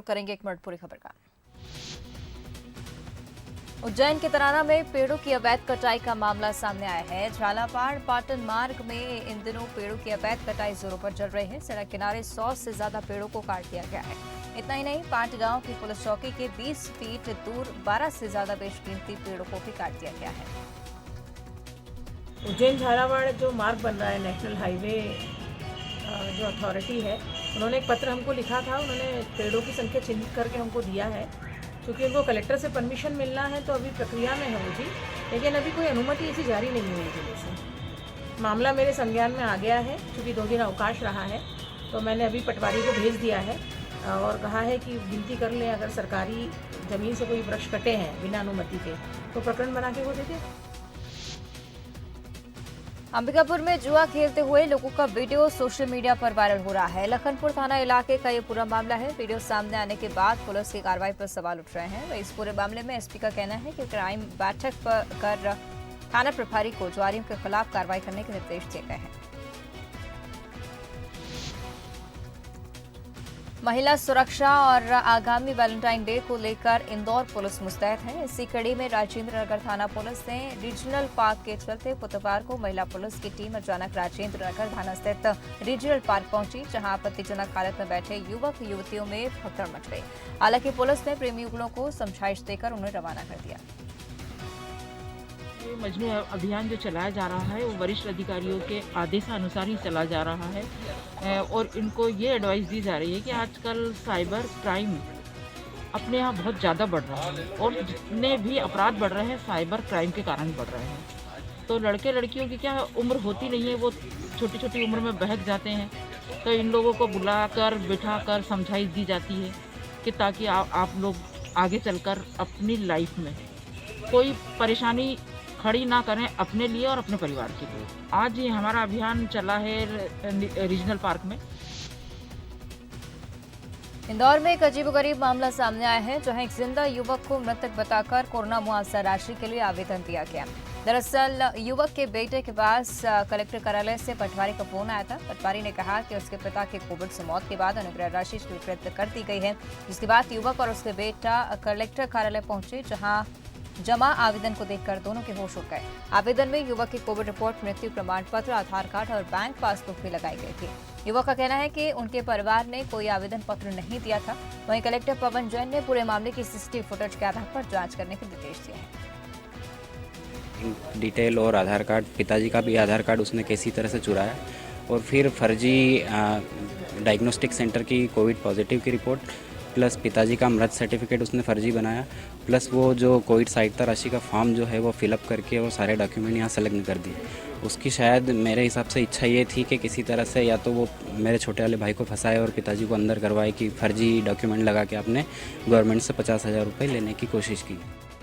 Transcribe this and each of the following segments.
रुक करेंगे एक मिनट पूरी खबर का। उज्जैन के तराना में पेड़ों की अवैध कटाई का मामला सामने आया है। झालावाड़ पाटन मार्ग में इन दिनों पेड़ों की अवैध कटाई जोरों पर चल रही है। सड़क किनारे 100 से ज्यादा पेड़ों को काट दिया गया है। इतना ही नहीं, पाट गांव की पुलिस चौकी के 20 फीट दूर 12 से ज्यादा बेशकीमती पेड़ों को भी काट दिया गया है। उज्जैन झालावाड़ जो मार्ग बन रहा है, नेशनल हाईवे जो अथॉरिटी है, उन्होंने एक पत्र हमको लिखा था। उन्होंने पेड़ों की संख्या चिन्हित करके हमको दिया है। क्योंकि उनको कलेक्टर से परमिशन मिलना है तो अभी प्रक्रिया में है वो जी, लेकिन अभी कोई अनुमति ऐसी जारी नहीं हुई जिले से। मामला मेरे संज्ञान में आ गया है। क्योंकि 2 दिन अवकाश रहा है तो मैंने अभी पटवारी को भेज दिया है और कहा है कि गिनती कर लें, अगर सरकारी ज़मीन से कोई वृक्ष कटे हैं बिना अनुमति के तो प्रकरण बना के वो दे दें। अंबिकापुर में जुआ खेलते हुए लोगों का वीडियो सोशल मीडिया पर वायरल हो रहा है। लखनपुर थाना इलाके का ये पूरा मामला है। वीडियो सामने आने के बाद पुलिस की कार्रवाई पर सवाल उठ रहे हैं। इस पूरे मामले में एसपी का कहना है कि क्राइम बैठक कर थाना प्रभारी को जुआरियों के खिलाफ कार्रवाई करने के निर्देश दिए गए हैं। महिला सुरक्षा और आगामी वैलेंटाइन डे को लेकर इंदौर पुलिस मुस्तैद है। इसी कड़ी में राजेंद्र नगर थाना पुलिस ने रीजनल पार्क के चलते बुधवार को महिला पुलिस की टीम अचानक राजेंद्र नगर थाना स्थित रीजनल पार्क पहुंची, जहां आपत्तिजनक हालत में बैठे युवक युवतियों में भगदड़ मच गई। हालांकि पुलिस ने प्रेमी युगलों को समझाइश देकर उन्हें रवाना कर दिया। ये मजनू अभियान जो चलाया जा रहा है वो वरिष्ठ अधिकारियों के आदेशानुसार ही चला जा रहा है और इनको ये एडवाइस दी जा रही है कि आजकल साइबर क्राइम अपने यहाँ बहुत ज़्यादा बढ़ रहा है और जितने भी अपराध बढ़ रहे हैं साइबर क्राइम के कारण बढ़ रहे हैं। तो लड़के लड़कियों की क्या उम्र होती नहीं है, वो छोटी छोटी उम्र में बहक जाते हैं। तो इन लोगों को बुलाकर बिठाकर समझाइश दी जाती है कि ताकि आप लोग आगे चलकर अपनी लाइफ में कोई परेशानी खड़ी ना करें अपने लिए और अपने परिवार के लिए। आज ये हमारा अभियान चला है रीजनल पार्क में। इंदौर में एक अजीबोगरीब मामला सामने आया है, जहां एक जिंदा युवक को मृतक बताकर कोरोना मुआवजा राशि के लिए आवेदन दिया गया। दरअसल युवक के बेटे के पास कलेक्टर कार्यालय से पटवारी का फोन आया था। पटवारी ने कहा कि उसके पिता के कोविड से मौत के बाद अनुग्रह राशि स्वीकृत कर दी गई है। जिसके बाद युवक और उसके बेटा कलेक्टर कार्यालय पहुंचे, जहां जमा आवेदन को देखकर दोनों के होश उड़ गए। आवेदन में युवक की कोविड रिपोर्ट, मृत्यु प्रमाण पत्र, आधार कार्ड और बैंक पासबुक भी लगाई गई थी। युवक का कहना है कि उनके परिवार ने कोई आवेदन पत्र नहीं दिया था। वहीं कलेक्टर पवन जैन ने पूरे मामले की सीसीटीवी फुटेज के आधार पर जांच करने के निर्देश दिए हैं। डिटेल और आधार कार्ड, पिताजी का भी आधार कार्ड उसने किसी तरह से चुराया और फिर फर्जी डायग्नोस्टिक सेंटर की कोविड पॉजिटिव की रिपोर्ट प्लस पिताजी का मृत सर्टिफिकेट उसने फर्जी बनाया, प्लस वो जो कोविड सहायता राशि का फॉर्म जो है वो फिलअप करके वो सारे डॉक्यूमेंट यहाँ संलग्न कर दिए। उसकी शायद मेरे हिसाब से इच्छा ये थी कि किसी तरह से या तो वो मेरे छोटे वाले भाई को फंसाए और पिताजी को अंदर करवाए कि फर्जी डॉक्यूमेंट लगा के आपने गवर्नमेंट से 50,000 रुपये लेने की कोशिश की।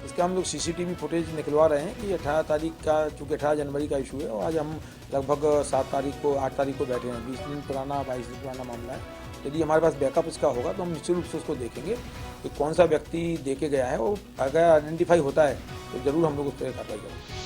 इसका हम लोग सीसीटीवी फुटेज निकलवा रहे हैं कि 18 तारीख का, चूँकि 18 जनवरी का इशू है और आज हम लगभग 7 तारीख को 8 तारीख को बैठे हैं। 20 दिन पुराना, 22 दिन पुराना मामला है। यदि हमारे पास बैकअप इसका होगा तो हम निश्चित रूप से उसको देखेंगे कि कौन सा व्यक्ति दे के गया है और अगर आइडेंटिफाई होता है तो जरूर हम लोग उस पर कार्रवाई करेंगे।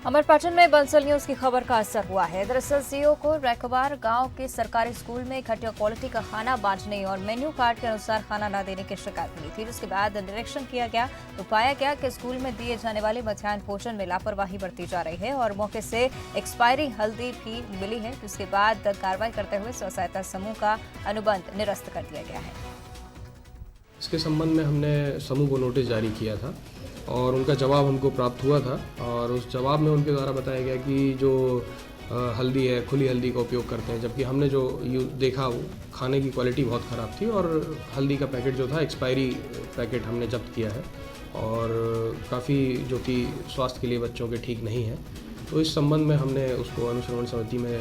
अमरपाटन में बंसल न्यूज की खबर का असर हुआ है। दरअसल सीओ को रैकवार गांव के सरकारी स्कूल में घटिया क्वालिटी का खाना बांटने और मेन्यू कार्ड के अनुसार खाना न देने की शिकायत मिली थी। जिसके बाद निरीक्षण किया गया तो पाया गया कि स्कूल में दिए जाने वाले मध्याह्न भोजन में लापरवाही बरती जा रही है और मौके से एक्सपायरी हल्दी भी मिली है। जिसके बाद कार्रवाई करते हुए स्व सहायता समूह का अनुबंध निरस्त कर दिया गया है। इसके संबंध में हमने समूह को नोटिस जारी किया था और उनका जवाब हमको प्राप्त हुआ था और उस जवाब में उनके द्वारा बताया गया कि जो हल्दी है, खुली हल्दी का उपयोग करते हैं, जबकि हमने जो देखा वो खाने की क्वालिटी बहुत ख़राब थी और हल्दी का पैकेट जो था एक्सपायरी पैकेट हमने जब्त किया है और काफ़ी जो कि स्वास्थ्य के लिए बच्चों के ठीक नहीं है। तो इस संबंध में हमने उसको अनुश्रवण समिति में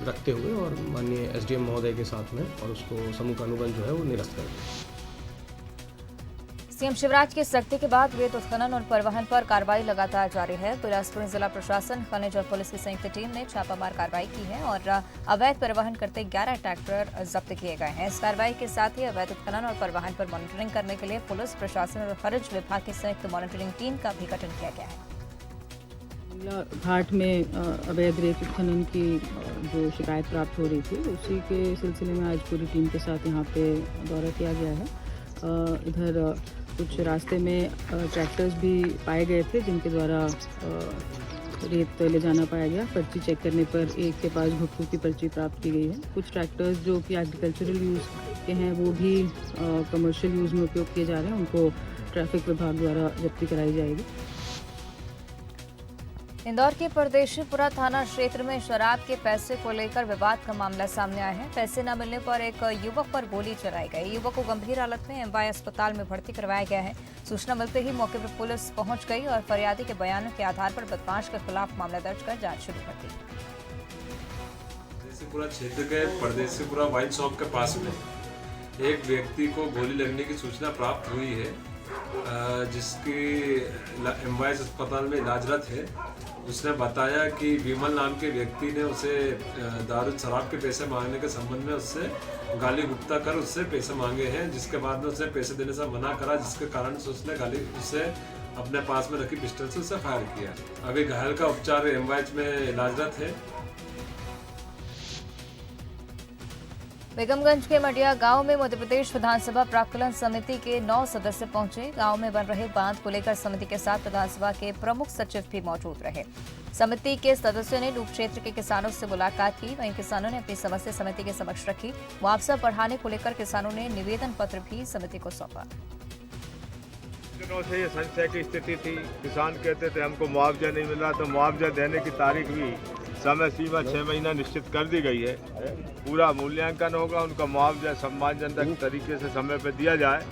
रखते हुए और माननीय एसडीएम महोदय के साथ में और उसको समूह का अनुबंध जो है वो निरस्त कर दिया। सीएम शिवराज की सख्ती के बाद रेत उत्खनन और परिवहन पर कार्रवाई लगातार जारी है। बिलासपुर जिला प्रशासन, खनिज और पुलिस की संयुक्त टीम ने छापामार कार्रवाई की है और अवैध परिवहन करते 11 ट्रैक्टर जब्त किए गए हैं। इस कार्रवाई के साथ ही अवैध उत्खनन और परिवहन पर मॉनिटरिंग करने के लिए पुलिस प्रशासन और खनिज विभाग की संयुक्त मॉनिटरिंग टीम का भी गठन किया गया है। गंगा घाट में अवैध रेत उत्खनन की जो शिकायत प्राप्त हो रही थी, उसी के सिलसिले में आज पूरी टीम के साथ यहाँ पे दौरा किया गया है। इधर कुछ रास्ते में ट्रैक्टर्स भी पाए गए थे जिनके द्वारा रेत ले जाना पाया गया। पर्ची चेक करने पर एक के पास भुट्टू की पर्ची प्राप्त की गई है। कुछ ट्रैक्टर्स जो कि एग्रीकल्चरल यूज़ के हैं वो भी कमर्शियल यूज़ में उपयोग किए जा रहे हैं, उनको ट्रैफिक विभाग द्वारा जब्ती कराई जाएगी। इंदौर के परदेशीपुरा थाना क्षेत्र में शराब के पैसे को लेकर विवाद का मामला सामने आया है। पैसे न मिलने पर एक युवक पर गोली चलाई गई। युवक को गंभीर हालत में एमवाई अस्पताल में भर्ती करवाया गया है। सूचना मिलते ही मौके पर पुलिस पहुंच गई और फरियादी के बयानों के आधार पर बदमाश के खिलाफ मामला दर्ज कर जांच शुरू कर दी। परदेशीपुरा क्षेत्र के परदेशीपुरा वाइन शॉप के पास में एक व्यक्ति को गोली लगने की सूचना प्राप्त हुई है, जिसकी एमवाई अस्पताल में इलाजरत है। उसने बताया कि विमल नाम के व्यक्ति ने उसे दारू शराब के पैसे मांगने के संबंध में उससे गाली गुप्ता कर उससे पैसे मांगे हैं, जिसके बाद में उसे पैसे देने से मना करा, जिसके कारण से उसने उससे अपने पास में रखी पिस्टल से उसे फायर किया। अभी घायल का उपचार एमवाईएच में इलाजरत है। बेगमगंज के मटिया गांव में मध्य प्रदेश विधानसभा प्राक्कलन समिति के 9 सदस्य पहुंचे। गांव में बन रहे बांध को लेकर समिति के साथ विधानसभा के प्रमुख सचिव भी मौजूद रहे। समिति के सदस्यों ने डूब क्षेत्र के किसानों से मुलाकात की। वहीं किसानों ने अपनी समस्या समिति के समक्ष रखी। मुआवजा बढ़ाने को लेकर किसानों ने निवेदन पत्र भी समिति को सौंपा। दिनों से ये संशय की स्थिति थी। किसान कहते थे हमको मुआवजा नहीं मिला, तो मुआवजा देने की तारीख भी समय सीमा 6 महीना निश्चित कर दी गई है। पूरा मूल्यांकन होगा, उनका मुआवजा सम्मानजनक तरीके से समय पर दिया जाए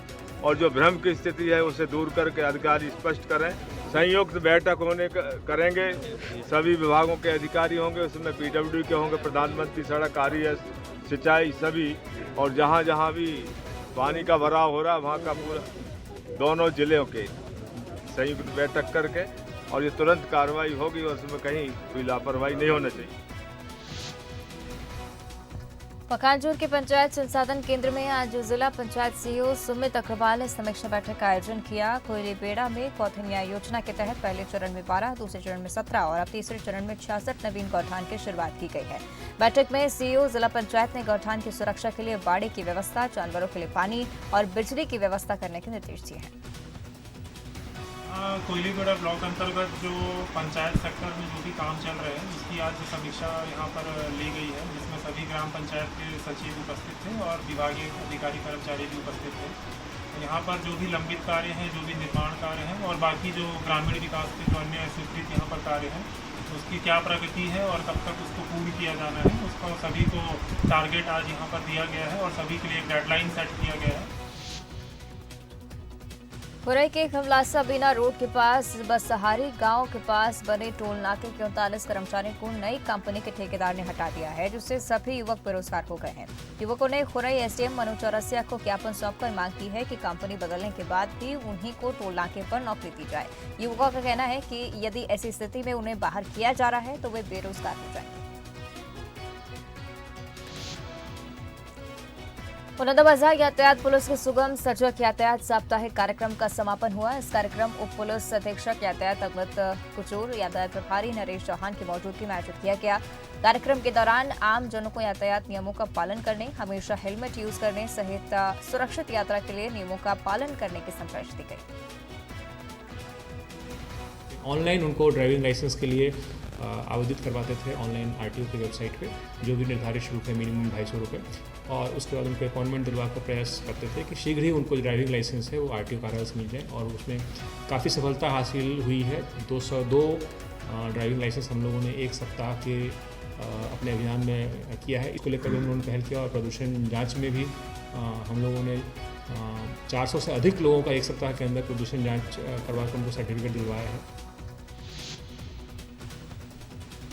और जो भ्रम की स्थिति है उसे दूर करके अधिकारी स्पष्ट करें। संयुक्त बैठक करेंगे, सभी विभागों के अधिकारी होंगे, उसमें पीडब्ल्यूडी के होंगे, प्रधानमंत्री सड़क, आरईएस, सिंचाई सभी, और जहाँ जहाँ भी पानी का भराव हो रहा है वहाँ का पूरा दोनों जिलों के संयुक्त बैठक करके और ये तुरंत कार्रवाई होगी और उसमें कहीं कोई लापरवाही नहीं होना चाहिए। पखानजोर के पंचायत संसाधन केंद्र में आज जिला पंचायत सीईओ सुमित अग्रवाल ने समीक्षा बैठक का आयोजन किया। कोयलीबेड़ा में कौथिन न्याय योजना के तहत पहले चरण में 12, दूसरे चरण में 17 और अब तीसरे चरण में 66 नवीन गौठान की शुरुआत की गई है। बैठक में सीईओ जिला पंचायत ने गौठान की सुरक्षा के लिए बाड़े की व्यवस्था, जानवरों के लिए पानी और बिजली की व्यवस्था करने के निर्देश दिए हैं। कोयलीबेड़ा ब्लॉक अंतर्गत जो पंचायत सेक्टर में जो भी काम चल रहे हैं उसकी आज समीक्षा यहाँ पर ली गई है, जिसमें सभी ग्राम पंचायत के सचिव उपस्थित थे और विभागीय अधिकारी कर्मचारी भी उपस्थित थे। यहाँ पर जो भी लंबित कार्य हैं, जो भी निर्माण कार्य हैं और बाकी जो ग्रामीण विकास के जो अन्य स्वीकृत यहाँ पर कार्य हैं उसकी क्या प्रगति है और कब तक उसको पूर्ण किया जाना है, उसको सभी को टारगेट आज यहाँ पर दिया गया है और सभी के लिए एक डेडलाइन सेट किया गया है। खुरई के खमलासा बीना रोड के पास बसहारी गांव के पास बने टोल नाके के 39 कर्मचारियों को नई कंपनी के ठेकेदार ने हटा दिया है, जिससे सभी युवक बेरोजगार हो गए हैं। युवकों ने खुरई एसडीएम मनोज चौरसिया को ज्ञापन सौंपकर मांग की है कि कंपनी बदलने के बाद भी उन्हीं को टोल नाके पर नौकरी दी जाए। युवकों का कहना है कि यदि ऐसी स्थिति में उन्हें बाहर किया जा रहा है तो वे बेरोजगार हो जाएंगे। मुनद्दम यातायात पुलिस के सुगम सजग यातायात साप्ताहिक कार्यक्रम का समापन हुआ। इस कार्यक्रम उप पुलिस अधीक्षक यातायात अमित कुचूर, यातायात प्रभारी नरेश चौहान की मौजूदगी में आयोजित किया गया। कार्यक्रम के दौरान आम जनों को यातायात नियमों का पालन करने, हमेशा हेलमेट यूज करने सहित सुरक्षित यात्रा के लिए नियमों का पालन करने की समझाइश दी गई। ऑनलाइन उनको ड्राइविंग लाइसेंस के लिए आवेदित करवाते थे ऑनलाइन आरटीओ की वेबसाइट पे, जो भी निर्धारित शुल्क है मिनिमम 250 रुपये, और उसके बाद उनको अपॉइंटमेंट दिलवा कर प्रयास करते थे कि शीघ्र ही उनको ड्राइविंग लाइसेंस है वो आरटीओ कार्यालय से मिल जाए, और उसमें काफ़ी सफलता हासिल हुई है। 202 ड्राइविंग लाइसेंस हम लोगों ने 1 सप्ताह के अपने अभियान में किया है। इसको लेकर भी हम लोगों ने पहल किया और प्रदूषण जाँच में भी हम लोगों ने 400 से अधिक लोगों का 1 सप्ताह के अंदर प्रदूषण जाँच करवा कर उनको सर्टिफिकेट दिलवाया है।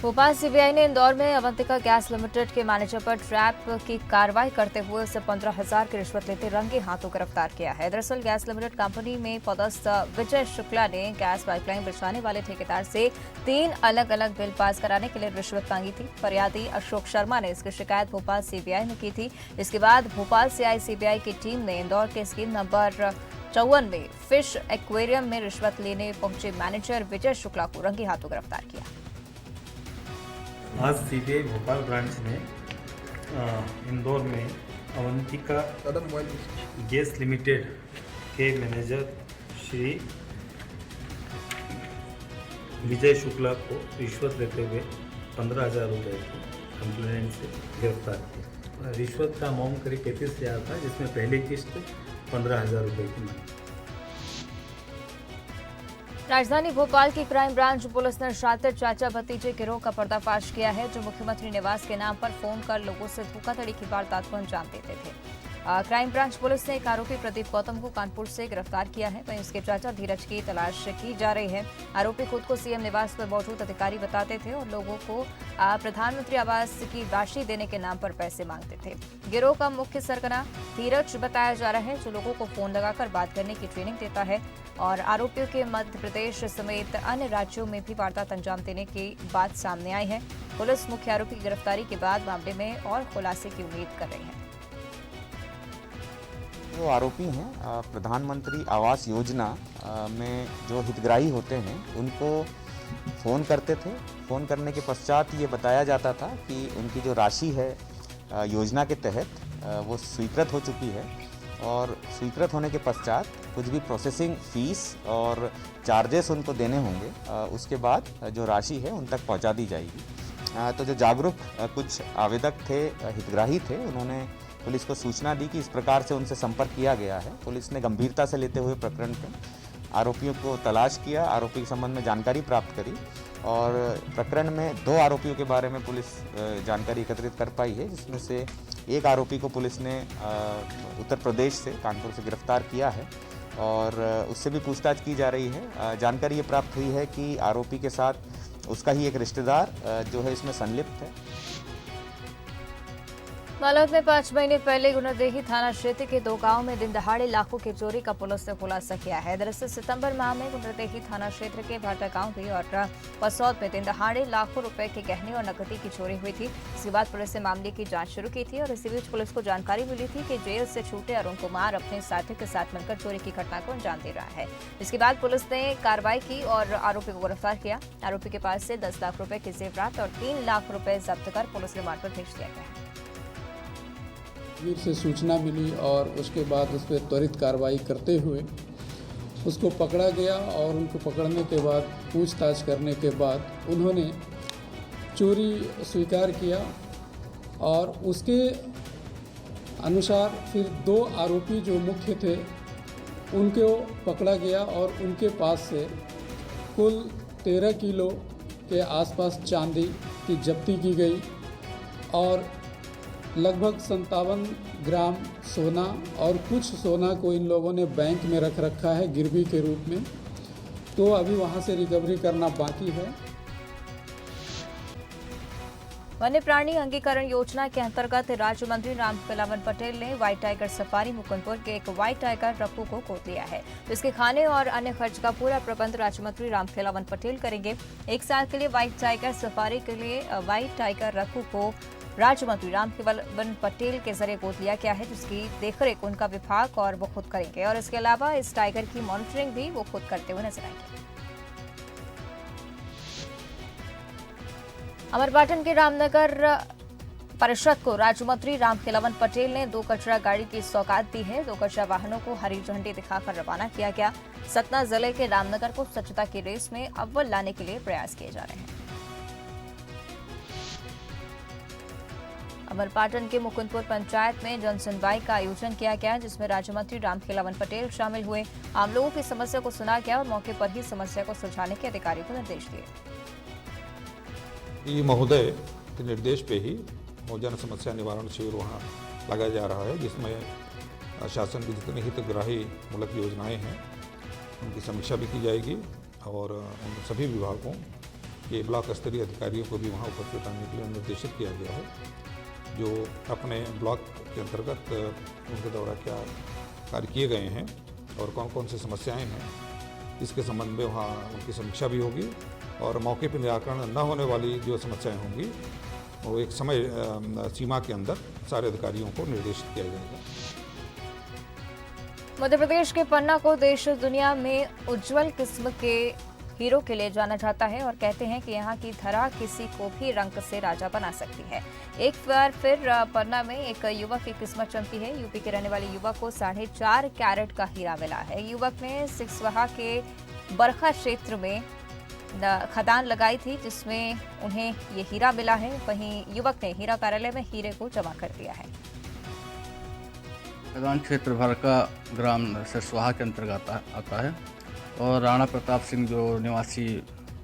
भोपाल सीबीआई ने इंदौर में अवंतिका गैस लिमिटेड के मैनेजर पर ट्रैप की कार्रवाई करते हुए उसे 15,000 की रिश्वत लेते रंगे हाथों गिरफ्तार किया है। दरअसल गैस लिमिटेड कंपनी में पदस्थ विजय शुक्ला ने गैस पाइपलाइन बिछाने वाले ठेकेदार से 3 अलग अलग बिल पास कराने के लिए रिश्वत मांगी थी। फरियादी अशोक शर्मा ने इसकी शिकायत भोपाल सीबीआई में की थी। इसके बाद भोपाल से आई सीबीआई की टीम ने इंदौर के स्कीम नंबर 54 में फिश एक्वेरियम में रिश्वत लेने पहुंचे मैनेजर विजय शुक्ला को रंगे हाथों गिरफ्तार किया। आज सीबीआई भोपाल ब्रांच ने इंदौर में अवंतिका गैस लिमिटेड के मैनेजर श्री विजय शुक्ला को रिश्वत लेते हुए 15,000 रुपये की कंप्लेंट से गिरफ्तार किया। रिश्वत का अमाउंट करीब 35,000 था, जिसमें पहली किस्त 15,000 रुपये की मांगी। राजधानी भोपाल की क्राइम ब्रांच पुलिस ने शातिर चाचा भतीजे गिरोह का पर्दाफाश किया है, जो मुख्यमंत्री निवास के नाम पर फोन कर लोगों से धोखाधड़ी की वारदात को अंजाम देते थे। क्राइम ब्रांच पुलिस ने एक आरोपी प्रदीप गौतम को कानपुर से गिरफ्तार किया है, वहीं उसके चाचा धीरज की तलाश की जा रही है। आरोपी खुद को सीएम निवास पर मौजूद अधिकारी बताते थे और लोगों को प्रधानमंत्री आवास की राशि देने के नाम पर पैसे मांगते थे। गिरोह का मुख्य सरगना धीरज बताया जा रहा है, जो लोगों को फोन लगाकर बात करने की ट्रेनिंग देता है और आरोपियों के मध्य प्रदेश समेत अन्य राज्यों में भी वारदात अंजाम देने की बात सामने आई है। पुलिस मुख्य आरोपी की गिरफ्तारी के बाद मामले में और खुलासे की उम्मीद कर रही है। जो आरोपी हैं प्रधानमंत्री आवास योजना में जो हितग्राही होते हैं उनको फ़ोन करते थे। फ़ोन करने के पश्चात ये बताया जाता था कि उनकी जो राशि है योजना के तहत वो स्वीकृत हो चुकी है और स्वीकृत होने के पश्चात कुछ भी प्रोसेसिंग फ़ीस और चार्जेस उनको देने होंगे, उसके बाद जो राशि है उन तक पहुंचा दी जाएगी। तो जो जागरूक कुछ आवेदक थे, हितग्राही थे, उन्होंने पुलिस को सूचना दी कि इस प्रकार से उनसे संपर्क किया गया है। पुलिस ने गंभीरता से लेते हुए प्रकरण पर आरोपियों को तलाश किया, आरोपी के संबंध में जानकारी प्राप्त करी और प्रकरण में 2 आरोपियों के बारे में पुलिस जानकारी एकत्रित कर पाई है, जिसमें से एक आरोपी को पुलिस ने उत्तर प्रदेश से, कानपुर से गिरफ्तार किया है और उससे भी पूछताछ की जा रही है। जानकारी ये प्राप्त हुई है कि आरोपी के साथ उसका ही एक रिश्तेदार जो है इसमें संलिप्त है। बालोद में 5 महीने पहले गुनरदेही थाना क्षेत्र के 2 गांवों में दिन दहाड़े लाखों की चोरी का पुलिस ने खुलासा किया है। दरअसल सितंबर माह में गुनरदेही थाना क्षेत्र के भाटा गांव भी और पसौद में दिन दहाड़े लाखों रुपए के गहने और नकदी की चोरी हुई थी। इसके बाद पुलिस ने मामले की जांच शुरू की थी और इसी बीच पुलिस को जानकारी मिली थी कि जेल से छूटे अरुण कुमार अपने साथी के साथ मिलकर चोरी की घटना को अंजाम दे रहा है। इसके बाद पुलिस ने कार्रवाई की और आरोपी को गिरफ्तार किया। आरोपी के पास से 10 लाख रुपए के जेवरात और 3 लाख रुपए जब्त कर पुलिस रिमांड पर भेज दिया गया है। वीर से सूचना मिली और उसके बाद उस पर त्वरित कार्रवाई करते हुए उसको पकड़ा गया और उनको पकड़ने के बाद पूछताछ करने के बाद उन्होंने चोरी स्वीकार किया और उसके अनुसार फिर 2 आरोपी जो मुख्य थे उनको पकड़ा गया और उनके पास से कुल 13 किलो के आसपास चांदी की जब्ती की गई और लगभग 57 ग्राम सोना और कुछ सोना को इन लोगों ने बैंक में रख रखा है गिरवी के रूप में, तो अभी वहां से रिकवरी करना बाकी है। वन्य प्राणी अंगीकरण योजना के अंतर्गत राज्य मंत्री रामखेलावन पटेल ने व्हाइट टाइगर सफारी मुकुंदपुर के एक व्हाइट टाइगर रक्कू को गोद लिया है। इसके खाने और अन्य खर्च का पूरा प्रबंध राज्य मंत्री रामखेलावन पटेल करेंगे। 1 साल के लिए व्हाइट टाइगर सफारी के लिए व्हाइट टाइगर रक्कू को राज्य मंत्री रामखेलावन पटेल के जरिए गोद लिया गया है, जिसकी देखरेख उनका विभाग और वो खुद करेंगे और इसके अलावा इस टाइगर की मॉनिटरिंग भी वो खुद करते हुए नजर आएंगे। अमरपाटन के रामनगर परिषद को राज्य मंत्री रामखेलावन पटेल ने 2 कचरा गाड़ी की सौगात दी है। 2 कचरा वाहनों को हरी झंडी दिखाकर रवाना किया गया। सतना जिले के रामनगर को स्वच्छता की रेस में अव्वल लाने के लिए प्रयास किए जा रहे हैं। अमरपाटन के मुकुंदपुर पंचायत में जन सुनवाई का आयोजन किया गया, जिसमें राज्य मंत्री रामखेलावन पटेल शामिल हुए। आम लोगों की समस्या को सुना गया और मौके पर ही समस्या को सुलझाने के अधिकारियों को निर्देश दिए। महोदय के निर्देश पे ही जन समस्या निवारण शिविर वहाँ लगाया जा रहा है, जिसमें शासन की जितनी हितग्राही मूलक योजनाएं हैं उनकी समीक्षा भी की जाएगी और उन सभी विभागों के ब्लॉक स्तरीय अधिकारियों को भी वहाँ उपस्थित आने के लिए निर्देशित किया गया है, जो अपने ब्लॉक के अंतर्गत उनके द्वारा क्या कार्य किए गए हैं और कौन कौन सी समस्याएं हैं, इसके संबंध में वहाँ उनकी समीक्षा भी होगी और मौके पर निराकरण न होने वाली जो समस्याएं होंगी वो एक समय सीमा के अंदर सारे अधिकारियों को निर्देशित किया जाएगा। मध्य प्रदेश के पन्ना को देश दुनिया में उज्जवल किस्म के हीरो के लिए जाना जाता है और कहते हैं कि यहाँ की धरा किसी को भी रंग से राजा बना सकती है। एक बार फिर पन्ना में एक युवक की किस्मत चमकी है। यूपी के रहने वाले युवक को 4.5 कैरेट का हीरा मिला है। युवक ने सिकसवाहा के बरखा क्षेत्र में खदान लगाई थी, जिसमें उन्हें ये हीरा मिला है। वहीं युवक ने हीरा कार्यालय में हीरे को जमा कर दिया है। खदान क्षेत्र भर का ग्राम सिकसवाहा के अंतर्गत आता है और राणा प्रताप सिंह जो निवासी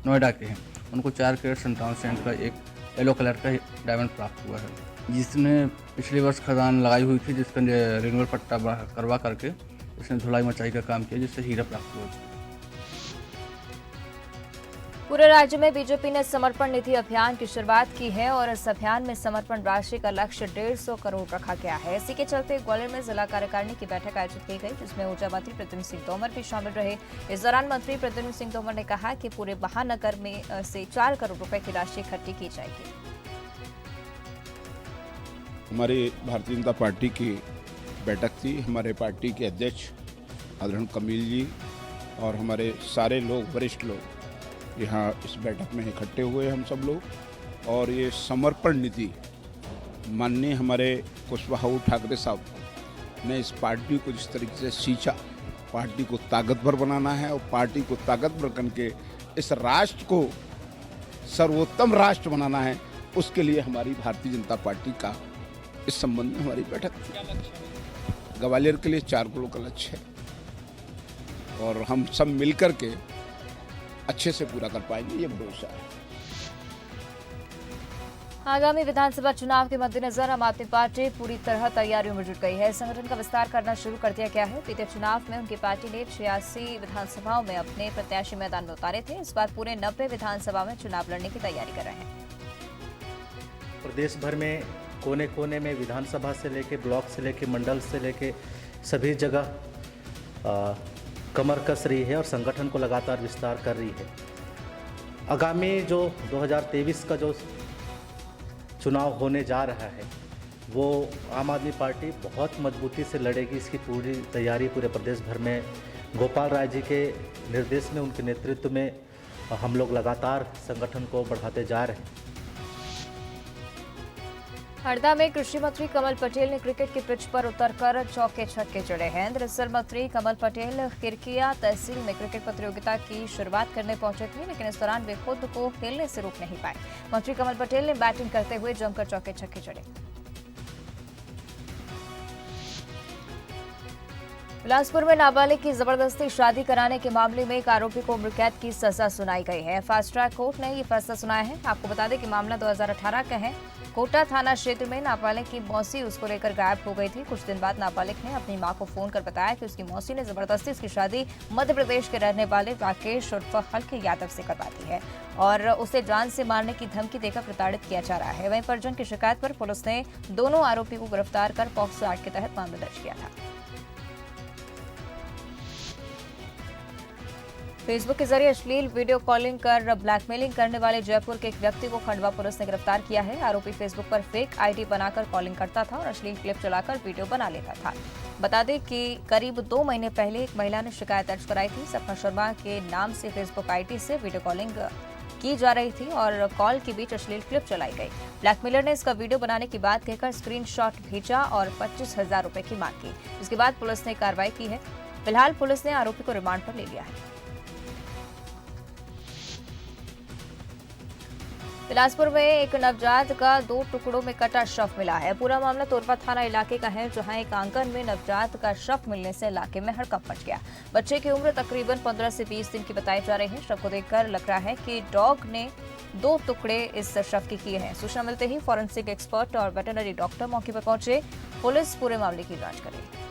नोएडा के हैं, उनको 4 कैरेट 57 सेंट का एक येलो कलर का डायमंड प्राप्त हुआ है, जिसने पिछले वर्ष खदान लगाई हुई थी, जिसका रिन्यूअल पट्टा करवा करके इसने धुलाई मचाई का काम किया, जिससे हीरा प्राप्त हुआ। पूरे राज्य में बीजेपी ने समर्पण निधि अभियान की शुरुआत की है और इस अभियान में समर्पण राशि का लक्ष्य 150 करोड़ रखा गया है। इसी के चलते ग्वालियर में जिला कार्यकारिणी की बैठक आयोजित की गई, जिसमें ऊर्जा मंत्री प्रद्युम्न सिंह तोमर भी शामिल रहे। इस दौरान मंत्री प्रद्युम्न सिंह तोमर ने कहा कि पूरे महानगर में से 4 करोड़ रुपए की राशि इकट्ठी की जाएगी। हमारी भारतीय जनता पार्टी की बैठक थी। हमारे पार्टी के अध्यक्ष आदरणीय कमील जी और हमारे सारे लोग, वरिष्ठ लोग यहाँ इस बैठक में इकट्ठे हुए हम सब लोग, और ये समर्पण निधि माननीय हमारे कुशवाहा ठाकरे साहब ने इस पार्टी को जिस तरीके से सींचा, पार्टी को ताकतवर बनाना है और पार्टी को ताकतवर करके इस राष्ट्र को सर्वोत्तम राष्ट्र बनाना है, उसके लिए हमारी भारतीय जनता पार्टी का इस संबंध में हमारी बैठक थी। ग्वालियर के लिए 4 करोड़ का लक्ष्य है और हम सब मिलकर के अच्छे से पूरा कर पाएंगे, ये भरोसा है। आगामी विधानसभा चुनाव के मद्देनजर आम आदमी पार्टी पूरी तरह तैयारियों में जुट गई है। संगठन का विस्तार करना शुरू कर दिया गया है। बीते चुनाव में उनकी पार्टी ने 86 विधानसभाओं में अपने प्रत्याशी मैदान में उतारे थे। इस बार पूरे 90 विधानसभा में चुनाव लड़ने की तैयारी कर रहे हैं। प्रदेश भर में कोने कोने में विधानसभा से लेके ब्लॉक से लेके मंडल से लेके सभी जगह कमर कस रही है और संगठन को लगातार विस्तार कर रही है। आगामी जो 2023 का जो चुनाव होने जा रहा है, वो आम आदमी पार्टी बहुत मजबूती से लड़ेगी। इसकी पूरी तैयारी पूरे प्रदेश भर में गोपाल राय जी के निर्देश में, उनके नेतृत्व में हम लोग लगातार संगठन को बढ़ाते जा रहे हैं। हरदा में कृषि मंत्री कमल पटेल ने क्रिकेट की पिच पर उतरकर चौके छक्के जड़े हैं। दरअसल मंत्री कमल पटेल खिरकिया तहसील में क्रिकेट प्रतियोगिता की शुरुआत करने पहुंचे थे, लेकिन इस दौरान वे खुद को खेलने से रोक नहीं पाए। मंत्री कमल पटेल ने बैटिंग करते हुए जमकर चौके छक्के जड़े। बिलासपुर में नाबालिग की जबरदस्ती शादी कराने के मामले में एक आरोपी को उम्र कैद की सजा सुनाई गई है। फास्ट ट्रैक कोर्ट ने ये फैसला सुनाया है। आपको बता दें कि मामला 2018 का है। कोटा थाना क्षेत्र में नाबालिग की मौसी उसको लेकर गायब हो गई थी। कुछ दिन बाद नाबालिग ने अपनी मां को फोन कर बताया कि उसकी मौसी ने जबरदस्ती उसकी शादी मध्य प्रदेश के रहने वाले राकेश उर्फ हल्के यादव से करवा दी है और उसे जान से मारने की धमकी देकर प्रताड़ित किया जा रहा है। वहीं परिजन की शिकायत पर पुलिस ने दोनों आरोपी को गिरफ्तार कर पॉक्सो एक्ट के तहत मामला दर्ज किया था। फेसबुक के जरिए अश्लील वीडियो कॉलिंग कर ब्लैकमेलिंग करने वाले जयपुर के एक व्यक्ति को खंडवा पुलिस ने गिरफ्तार किया है। आरोपी फेसबुक पर फेक आईडी बनाकर कॉलिंग करता था और अश्लील क्लिप चलाकर वीडियो बना लेता था। बता दें कि करीब 2 महीने पहले एक महिला ने शिकायत दर्ज कराई थी। सपना शर्मा के नाम से फेसबुक आईडी से वीडियो कॉलिंग की जा रही थी और कॉल के बीच अश्लील क्लिप चलाई गई। ब्लैकमेलर ने इसका वीडियो बनाने की बात कहकर स्क्रीनशॉट भेजा और 25,000 रुपए की मांग की। इसके बाद पुलिस ने कार्रवाई की है। फिलहाल पुलिस ने आरोपी को रिमांड पर ले लिया है। बिलासपुर में एक नवजात का 2 टुकड़ों में कटा शव मिला है। पूरा मामला तोरपा थाना इलाके का है, जहां एक आंगन में नवजात का शव मिलने से इलाके में हड़कंप मच गया। बच्चे की उम्र तकरीबन 15 से 20 दिन की बताई जा रही है। शव को देखकर लग रहा है कि डॉग ने 2 टुकड़े इस शव के किए हैं। सूचना मिलते ही फॉरेंसिक एक्सपर्ट और वेटरनरी डॉक्टर मौके पर पहुंचे। पुलिस पूरे मामले की जांच कर रही है।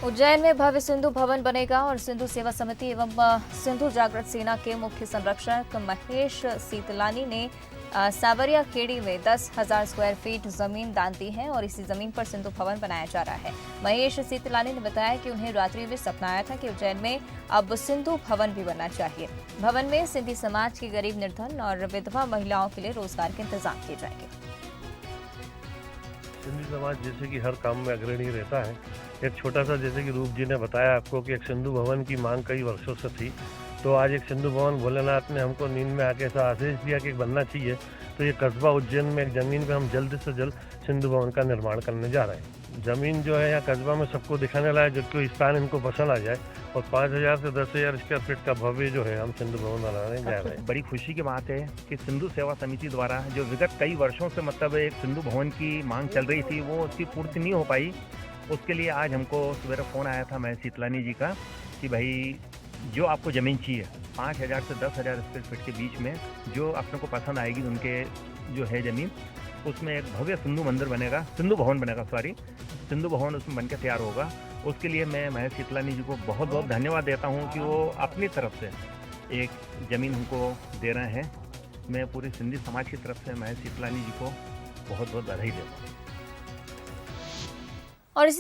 उज्जैन में भव्य सिंधु भवन बनेगा और सिंधु सेवा समिति एवं सिंधु जागृत सेना के मुख्य संरक्षक महेश सीतलानी ने सावरिया खेड़ी में 10,000 स्क्वायर फीट जमीन दान दी है और इसी जमीन पर सिंधु भवन बनाया जा रहा है। महेश सीतलानी ने बताया कि उन्हें रात्रि में सपना आया था कि उज्जैन में अब सिंधु भवन भी बनना चाहिए। भवन में सिंधी समाज की गरीब निर्धन और विधवा महिलाओं के लिए रोजगार के इंतजाम किए जाएंगे। सिंधी समाज जैसे कि हर काम में अग्रणी रहता है। एक छोटा सा, जैसे कि रूप जी ने बताया आपको, कि एक सिंधु भवन की मांग कई वर्षों से थी, तो आज एक सिंधु भवन भोलेनाथ ने हमको नींद में आके ऐसा आदेश दिया कि बनना चाहिए। तो ये कस्बा उज्जैन में एक ज़मीन पे हम जल्द से जल्द सिंधु भवन का निर्माण करने जा रहे हैं। ज़मीन जो है यहाँ कस्बा में सबको दिखाने लायक, जो कोई स्थान इनको पसंद आ जाए, और 5,000 से 10,000 स्क्वायर फीट का भव्य जो है हम सिंधु भवन बनाने जा रहे हैं। बड़ी खुशी की बात है कि सिंधु सेवा समिति द्वारा जो विगत कई वर्षों से मतलब एक सिंधु भवन की मांग चल रही थी, वो उसकी पूर्ति नहीं हो पाई। उसके लिए आज हमको सवेरे फ़ोन आया था महेश शीतलानी जी का कि भाई जो आपको ज़मीन चाहिए 5,000 से 10,000 स्क्वायर फीट के बीच में, जो अपने को पसंद आएगी उनके जो है ज़मीन, उसमें एक भव्य सिंधु मंदिर बनेगा, सिंधु भवन बनेगा, सिंधु भवन उसमें बनकर तैयार होगा। उसके लिए मैं महेश शीतलानी जी को बहुत बहुत धन्यवाद देता हूँ कि वो अपनी तरफ से एक ज़मीन हमको दे रहे हैं। मैं पूरे सिंधी समाज की तरफ से महेश शीतलानी जी को बहुत बहुत बधाई देता हूँ। और इसी